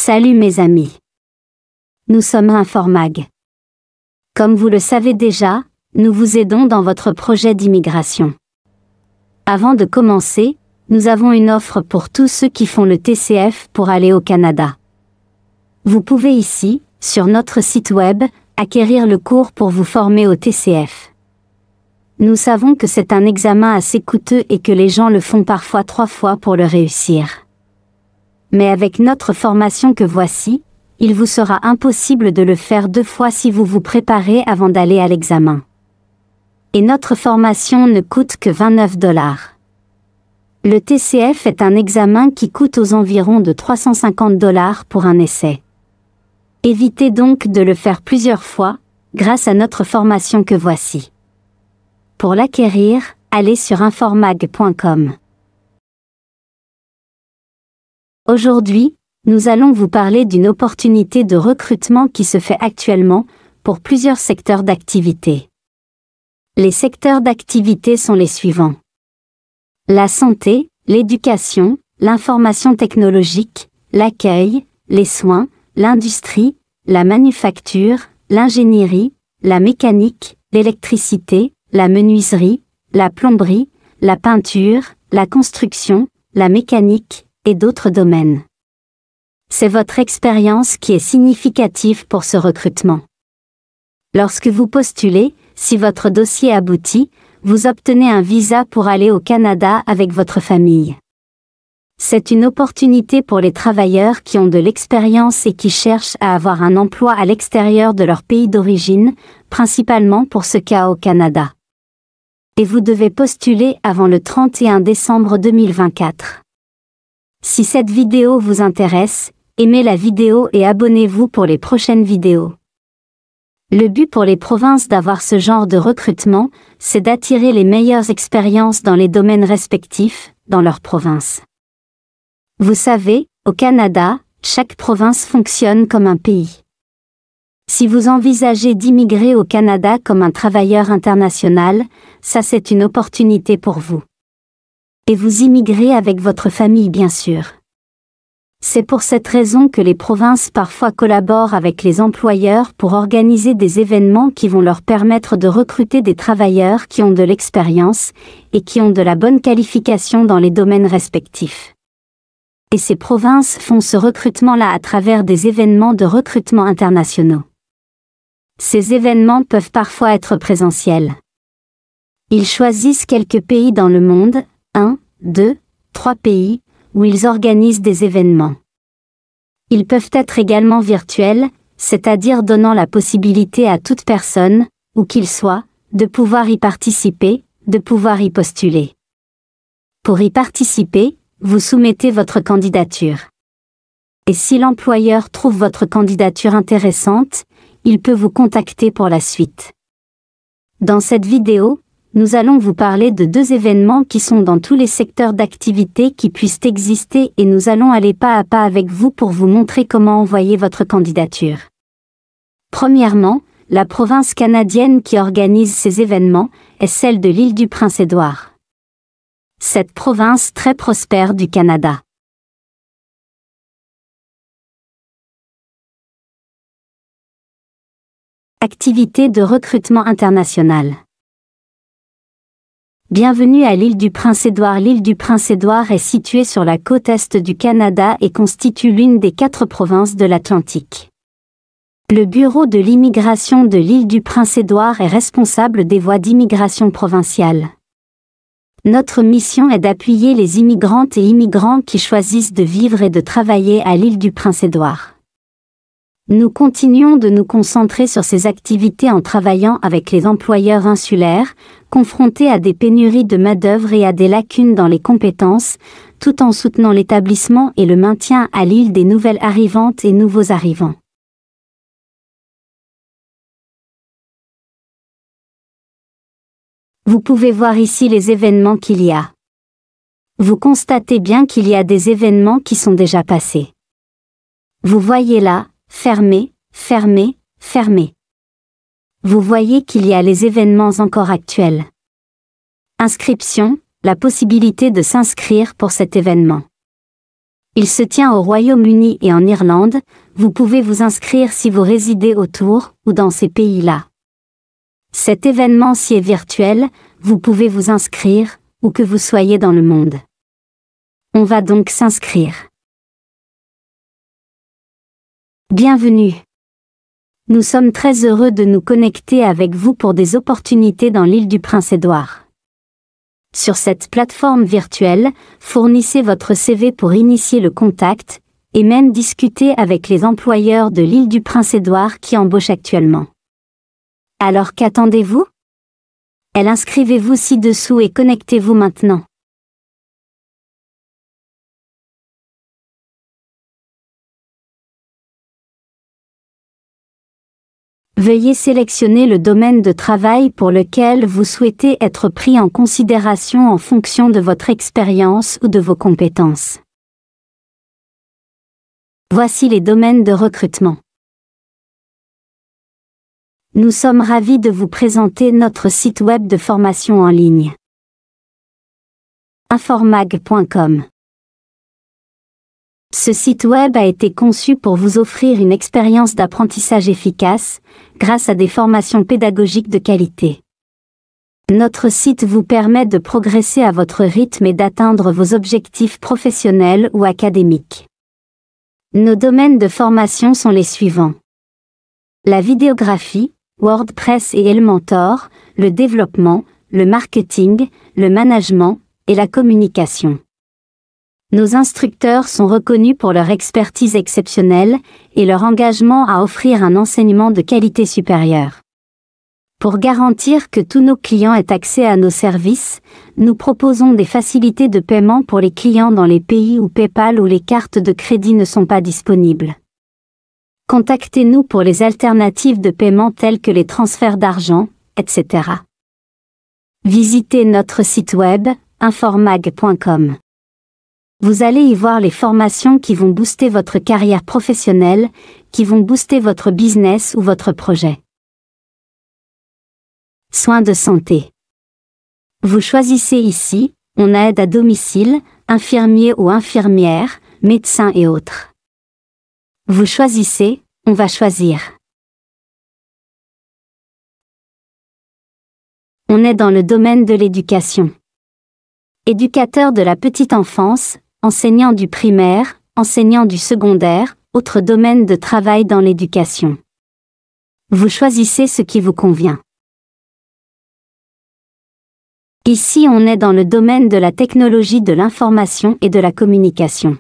Salut mes amis. Nous sommes Informag. Comme vous le savez déjà, nous vous aidons dans votre projet d'immigration. Avant de commencer, nous avons une offre pour tous ceux qui font le TCF pour aller au Canada. Vous pouvez ici, sur notre site web, acquérir le cours pour vous former au TCF. Nous savons que c'est un examen assez coûteux et que les gens le font parfois 3 fois pour le réussir. Mais avec notre formation que voici, il vous sera impossible de le faire 2 fois si vous vous préparez avant d'aller à l'examen. Et notre formation ne coûte que 29 $. Le TCF est un examen qui coûte aux environs de 350 $ pour un essai. Évitez donc de le faire plusieurs fois, grâce à notre formation que voici. Pour l'acquérir, allez sur informag.com. Aujourd'hui, nous allons vous parler d'une opportunité de recrutement qui se fait actuellement pour plusieurs secteurs d'activité. Les secteurs d'activité sont les suivants. La santé, l'éducation, l'information technologique, l'accueil, les soins, l'industrie, la manufacture, l'ingénierie, la mécanique, l'électricité, la menuiserie, la plomberie, la peinture, la construction, la mécanique, et d'autres domaines. C'est votre expérience qui est significative pour ce recrutement. Lorsque vous postulez, si votre dossier aboutit, vous obtenez un visa pour aller au Canada avec votre famille. C'est une opportunité pour les travailleurs qui ont de l'expérience et qui cherchent à avoir un emploi à l'extérieur de leur pays d'origine, principalement pour ce cas au Canada. Et vous devez postuler avant le 31 décembre 2024. Si cette vidéo vous intéresse, aimez la vidéo et abonnez-vous pour les prochaines vidéos. Le but pour les provinces d'avoir ce genre de recrutement, c'est d'attirer les meilleures expériences dans les domaines respectifs, dans leur province. Vous savez, au Canada, chaque province fonctionne comme un pays. Si vous envisagez d'immigrer au Canada comme un travailleur international, ça c'est une opportunité pour vous. Et vous immigrez avec votre famille bien sûr. C'est pour cette raison que les provinces parfois collaborent avec les employeurs pour organiser des événements qui vont leur permettre de recruter des travailleurs qui ont de l'expérience et qui ont de la bonne qualification dans les domaines respectifs. Et ces provinces font ce recrutement-là à travers des événements de recrutement internationaux. Ces événements peuvent parfois être présentiels. Ils choisissent quelques pays dans le monde, 1, 2, 3 pays, où ils organisent des événements. Ils peuvent être également virtuels, c'est-à-dire donnant la possibilité à toute personne, où qu'il soit, de pouvoir y participer, de pouvoir y postuler. Pour y participer, vous soumettez votre candidature. Et si l'employeur trouve votre candidature intéressante, il peut vous contacter pour la suite. Dans cette vidéo, nous allons vous parler de 2 événements qui sont dans tous les secteurs d'activité qui puissent exister et nous allons aller pas à pas avec vous pour vous montrer comment envoyer votre candidature. Premièrement, la province canadienne qui organise ces événements est celle de l'île du Prince-Édouard. Cette province très prospère du Canada. Activité de recrutement international. Bienvenue à l'île du Prince-Édouard. L'île du Prince-Édouard est située sur la côte est du Canada et constitue l'une des 4 provinces de l'Atlantique. Le Bureau de l'immigration de l'île du Prince-Édouard est responsable des voies d'immigration provinciales. Notre mission est d'appuyer les immigrantes et immigrants qui choisissent de vivre et de travailler à l'île du Prince-Édouard. Nous continuons de nous concentrer sur ces activités en travaillant avec les employeurs insulaires, confrontés à des pénuries de main-d'œuvre et à des lacunes dans les compétences, tout en soutenant l'établissement et le maintien à l'île des nouvelles arrivantes et nouveaux arrivants. Vous pouvez voir ici les événements qu'il y a. Vous constatez bien qu'il y a des événements qui sont déjà passés. Vous voyez là, fermé, fermé, fermé. Vous voyez qu'il y a les événements encore actuels. Inscription, la possibilité de s'inscrire pour cet événement. Il se tient au Royaume-Uni et en Irlande, vous pouvez vous inscrire si vous résidez autour ou dans ces pays-là. Cet événement-ci est virtuel, vous pouvez vous inscrire, où que vous soyez dans le monde. On va donc s'inscrire. Bienvenue. Nous sommes très heureux de nous connecter avec vous pour des opportunités dans l'île du Prince-Édouard. Sur cette plateforme virtuelle, fournissez votre CV pour initier le contact, et même discuter avec les employeurs de l'île du Prince-Édouard qui embauchent actuellement. Alors qu'attendez-vous? Inscrivez-vous ci-dessous et connectez-vous maintenant. Veuillez sélectionner le domaine de travail pour lequel vous souhaitez être pris en considération en fonction de votre expérience ou de vos compétences. Voici les domaines de recrutement. Nous sommes ravis de vous présenter notre site web de formation en ligne. Informag.com. Ce site web a été conçu pour vous offrir une expérience d'apprentissage efficace, grâce à des formations pédagogiques de qualité. Notre site vous permet de progresser à votre rythme et d'atteindre vos objectifs professionnels ou académiques. Nos domaines de formation sont les suivants. La vidéographie, WordPress et Elementor, le développement, le marketing, le management et la communication. Nos instructeurs sont reconnus pour leur expertise exceptionnelle et leur engagement à offrir un enseignement de qualité supérieure. Pour garantir que tous nos clients aient accès à nos services, nous proposons des facilités de paiement pour les clients dans les pays où PayPal ou les cartes de crédit ne sont pas disponibles. Contactez-nous pour les alternatives de paiement telles que les transferts d'argent, etc. Visitez notre site web, informag.com. Vous allez y voir les formations qui vont booster votre carrière professionnelle, qui vont booster votre business ou votre projet. Soins de santé. Vous choisissez ici, on aide à domicile, infirmier ou infirmière, médecin et autres. Vous choisissez, on va choisir. On est dans le domaine de l'éducation. Éducateur de la petite enfance, enseignant du primaire, enseignant du secondaire, autre domaine de travail dans l'éducation. Vous choisissez ce qui vous convient. Ici on est dans le domaine de la technologie de l'information et de la communication.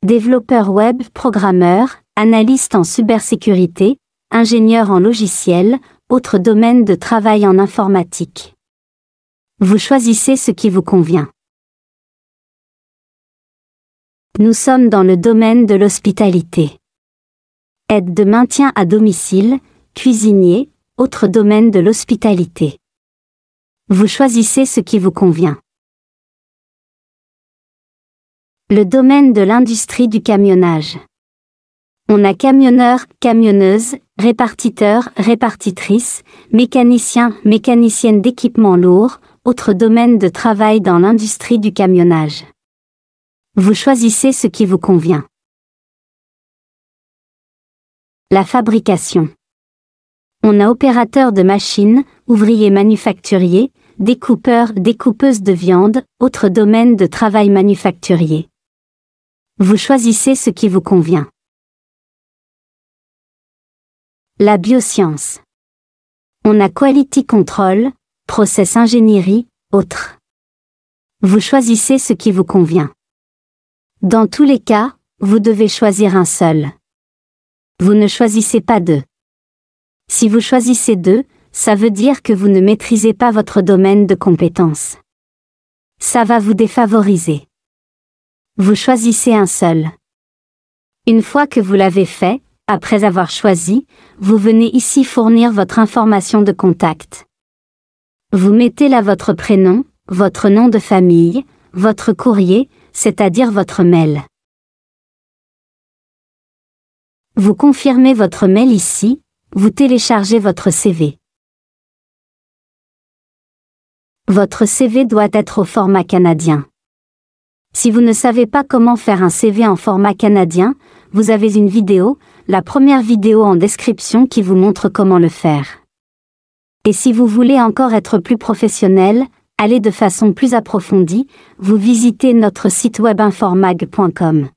Développeur web, programmeur, analyste en cybersécurité, ingénieur en logiciel, autre domaine de travail en informatique. Vous choisissez ce qui vous convient. Nous sommes dans le domaine de l'hospitalité. Aide de maintien à domicile, cuisinier, autre domaine de l'hospitalité. Vous choisissez ce qui vous convient. Le domaine de l'industrie du camionnage. On a camionneur, camionneuse, répartiteur, répartitrice, mécanicien, mécanicienne d'équipement lourd, autre domaine de travail dans l'industrie du camionnage. Vous choisissez ce qui vous convient. La fabrication. On a opérateur de machine, ouvrier manufacturier, découpeur, découpeuse de viande, autre domaine de travail manufacturier. Vous choisissez ce qui vous convient. La bioscience. On a quality control, process ingénierie, autres. Vous choisissez ce qui vous convient. Dans tous les cas, vous devez choisir un seul. Vous ne choisissez pas deux. Si vous choisissez deux, ça veut dire que vous ne maîtrisez pas votre domaine de compétences. Ça va vous défavoriser. Vous choisissez un seul. Une fois que vous l'avez fait, après avoir choisi, vous venez ici fournir votre information de contact. Vous mettez là votre prénom, votre nom de famille, votre courrier, c'est-à-dire votre mail. Vous confirmez votre mail ici, vous téléchargez votre CV. Votre CV doit être au format canadien. Si vous ne savez pas comment faire un CV en format canadien, vous avez une vidéo, la première vidéo en description qui vous montre comment le faire. Et si vous voulez encore être plus professionnel, allez de façon plus approfondie, vous visitez notre site web informag.com.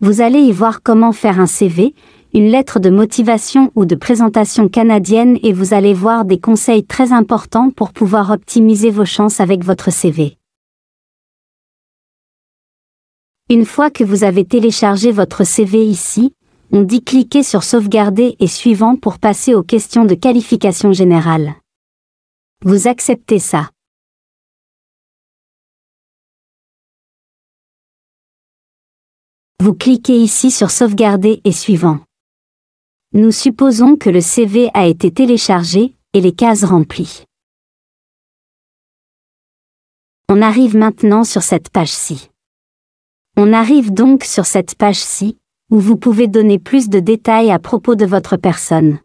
Vous allez y voir comment faire un CV, une lettre de motivation ou de présentation canadienne et vous allez voir des conseils très importants pour pouvoir optimiser vos chances avec votre CV. Une fois que vous avez téléchargé votre CV ici, on dit cliquer sur sauvegarder et suivant pour passer aux questions de qualification générale. Vous acceptez ça. Vous cliquez ici sur sauvegarder et suivant. Nous supposons que le CV a été téléchargé et les cases remplies. On arrive maintenant sur cette page-ci. On arrive donc sur cette page-ci, où vous pouvez donner plus de détails à propos de votre personne.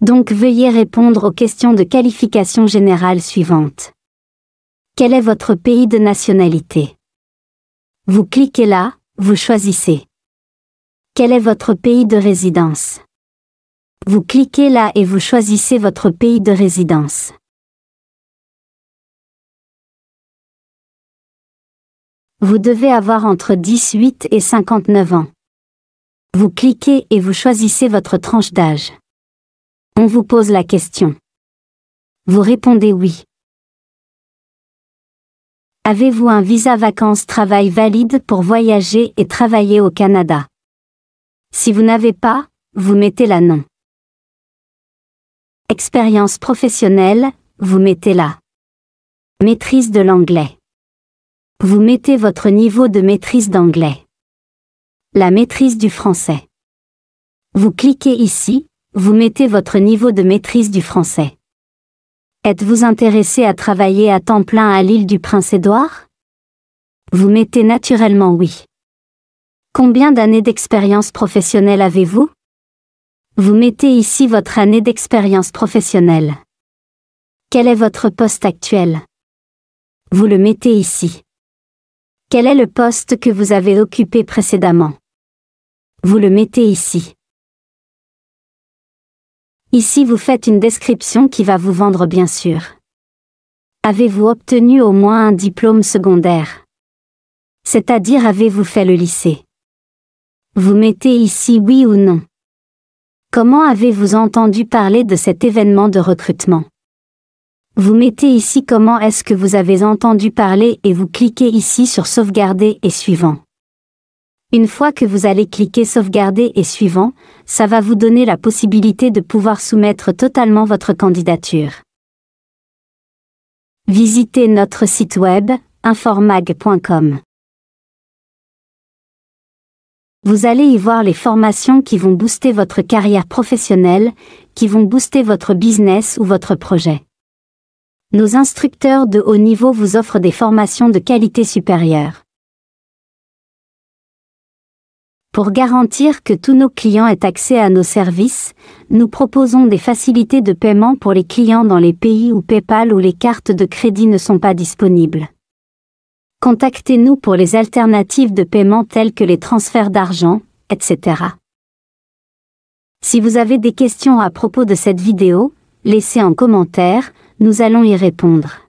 Donc veuillez répondre aux questions de qualification générale suivantes. Quel est votre pays de nationalité? Vous cliquez là, vous choisissez. Quel est votre pays de résidence? Vous cliquez là et vous choisissez votre pays de résidence. Vous devez avoir entre 18 et 59 ans. Vous cliquez et vous choisissez votre tranche d'âge. On vous pose la question. Vous répondez oui. Avez-vous un visa vacances-travail valide pour voyager et travailler au Canada? Si vous n'avez pas, vous mettez là non. Expérience professionnelle, vous mettez là. Maîtrise de l'anglais. Vous mettez votre niveau de maîtrise d'anglais. La maîtrise du français. Vous cliquez ici, vous mettez votre niveau de maîtrise du français. Êtes-vous intéressé à travailler à temps plein à l'île du Prince-Édouard? Vous mettez naturellement oui. Combien d'années d'expérience professionnelle avez-vous? Vous mettez ici votre année d'expérience professionnelle. Quel est votre poste actuel? Vous le mettez ici. Quel est le poste que vous avez occupé précédemment? Vous le mettez ici. Ici vous faites une description qui va vous vendre bien sûr. Avez-vous obtenu au moins un diplôme secondaire? C'est-à-dire avez-vous fait le lycée? Vous mettez ici oui ou non. Comment avez-vous entendu parler de cet événement de recrutement? Vous mettez ici comment est-ce que vous avez entendu parler et vous cliquez ici sur sauvegarder et suivant. Une fois que vous allez cliquer sauvegarder et suivant, ça va vous donner la possibilité de pouvoir soumettre totalement votre candidature. Visitez notre site web, informag.com. Vous allez y voir les formations qui vont booster votre carrière professionnelle, qui vont booster votre business ou votre projet. Nos instructeurs de haut niveau vous offrent des formations de qualité supérieure. Pour garantir que tous nos clients aient accès à nos services, nous proposons des facilités de paiement pour les clients dans les pays où PayPal ou les cartes de crédit ne sont pas disponibles. Contactez-nous pour les alternatives de paiement telles que les transferts d'argent, etc. Si vous avez des questions à propos de cette vidéo, laissez en commentaire, nous allons y répondre.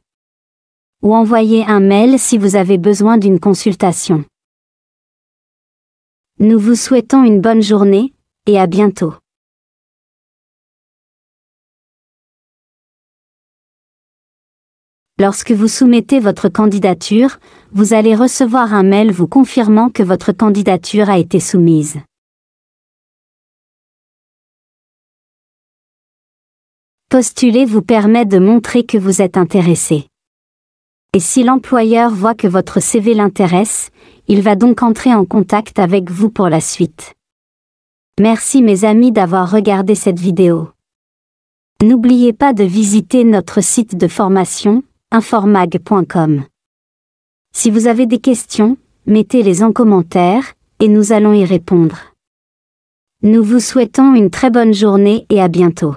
Ou envoyez un mail si vous avez besoin d'une consultation. Nous vous souhaitons une bonne journée, et à bientôt. Lorsque vous soumettez votre candidature, vous allez recevoir un mail vous confirmant que votre candidature a été soumise. Postuler vous permet de montrer que vous êtes intéressé. Et si l'employeur voit que votre CV l'intéresse, il va donc entrer en contact avec vous pour la suite. Merci mes amis d'avoir regardé cette vidéo. N'oubliez pas de visiter notre site de formation, informag.com. Si vous avez des questions, mettez-les en commentaire, et nous allons y répondre. Nous vous souhaitons une très bonne journée et à bientôt.